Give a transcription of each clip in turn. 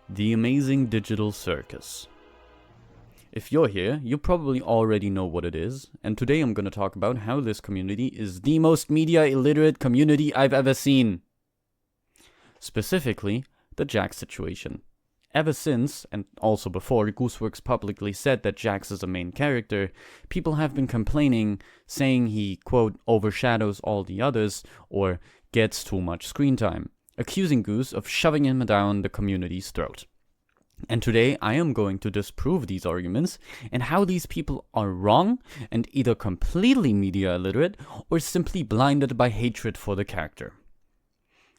The amazing digital circus. If you're here, you probably already know what it is, and today I'm going to talk about how this community is the most media illiterate community I've ever seen. Specifically, the Jax situation. Ever since, and also before, Gooseworks publicly said that Jax is a main character, people have been complaining, saying he, quote, overshadows all the others, or gets too much screen time, accusing Goose of shoving him down the community's throat. And today I am going to disprove these arguments and how these people are wrong and either completely media illiterate or simply blinded by hatred for the character.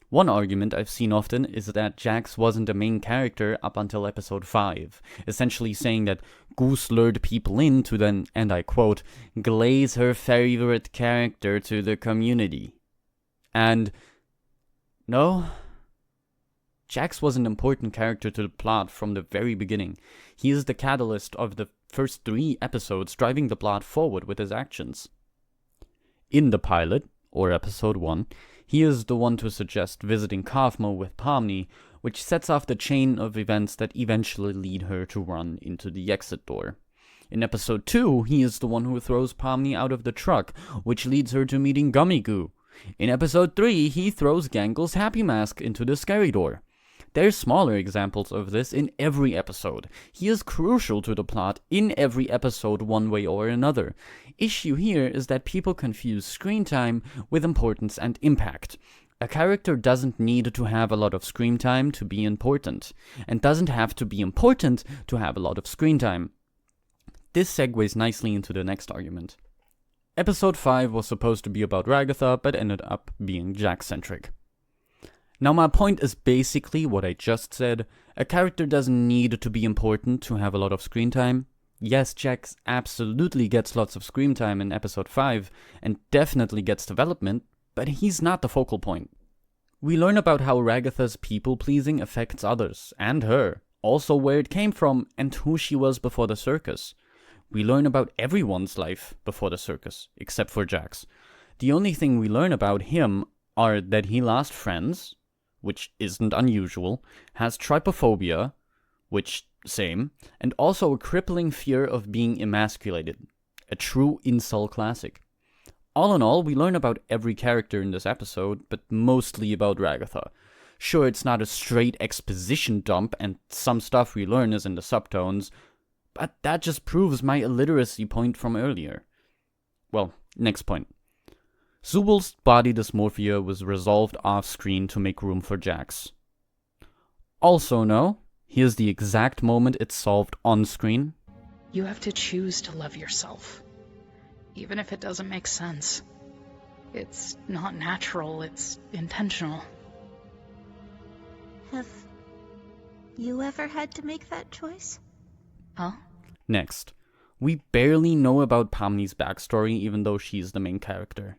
One argument I've seen often is that Jax wasn't a main character up until episode 5, essentially saying that Goose lured people in to then, and I quote, glaze her favorite character to the community. And no, Jax was an important character to the plot from the very beginning. He is the catalyst of the first 3 episodes, driving the plot forward with his actions. In the pilot, or episode 1, he is the one to suggest visiting Kaufmo with Pomni, which sets off the chain of events that eventually lead her to run into the exit door. In episode 2, he is the one who throws Pomni out of the truck, which leads her to meeting Gummy Goo. In episode 3, he throws Gangle's Happy Mask into the scary door. There's smaller examples of this in every episode. He is crucial to the plot in every episode one way or another. Issue here is that people confuse screen time with importance and impact. A character doesn't need to have a lot of screen time to be important, and doesn't have to be important to have a lot of screen time. This segues nicely into the next argument. Episode 5 was supposed to be about Ragatha, but ended up being Jax-centric. Now my point is basically what I just said. A character doesn't need to be important to have a lot of screen time. Yes, Jax absolutely gets lots of screen time in episode 5, and definitely gets development, but he's not the focal point. We learn about how Ragatha's people-pleasing affects others, and her, also where it came from, and who she was before the circus. We learn about everyone's life before the circus, except for Jax. The only thing we learn about him are that he lost friends, which isn't unusual, has trypophobia, which same, and also a crippling fear of being emasculated, a true incel classic. All in all, we learn about every character in this episode, but mostly about Ragatha. Sure, it's not a straight exposition dump, and some stuff we learn is in the subtones, but that just proves my illiteracy point from earlier. Well, next point. Zubul's body dysmorphia was resolved off-screen to make room for Jax. Also no, here's the exact moment it's solved on-screen. You have to choose to love yourself, even if it doesn't make sense. It's not natural, it's intentional. Have you ever had to make that choice? Huh? Next, we barely know about Pomni's backstory even though she's the main character.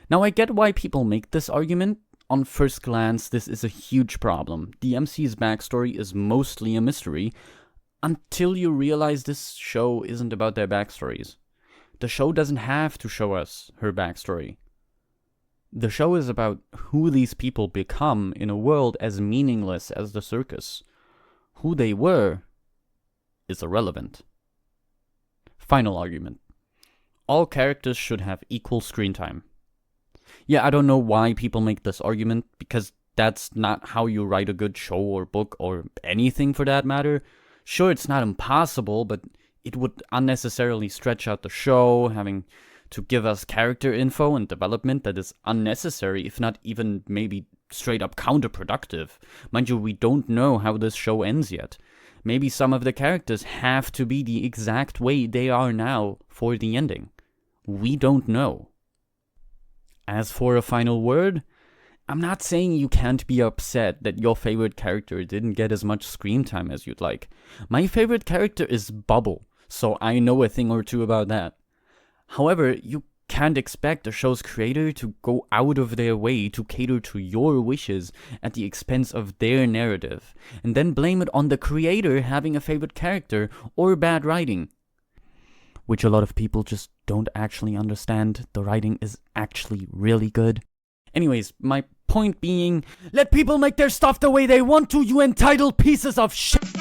Now I get why people make this argument. On first glance, this is a huge problem. The MC's backstory is mostly a mystery, until you realize this show isn't about their backstories. The show doesn't have to show us her backstory. The show is about who these people become in a world as meaningless as the circus. Who they were is irrelevant. Final argument. All characters should have equal screen time. Yeah, I don't know why people make this argument, because that's not how you write a good show or book or anything for that matter. Sure, it's not impossible, but it would unnecessarily stretch out the show, having to give us character info and development that is unnecessary, if not even maybe straight up counterproductive. Mind you, we don't know how this show ends yet. Maybe some of the characters have to be the exact way they are now for the ending. We don't know. As for a final word, I'm not saying you can't be upset that your favorite character didn't get as much screen time as you'd like. My favorite character is Bubble, so I know a thing or two about that. However, you can't expect a show's creator to go out of their way to cater to your wishes at the expense of their narrative, and then blame it on the creator having a favorite character or bad writing. Which a lot of people just don't actually understand. The writing is actually really good. Anyways, my Point being, let people make their stuff the way they want to, you entitled pieces of shit.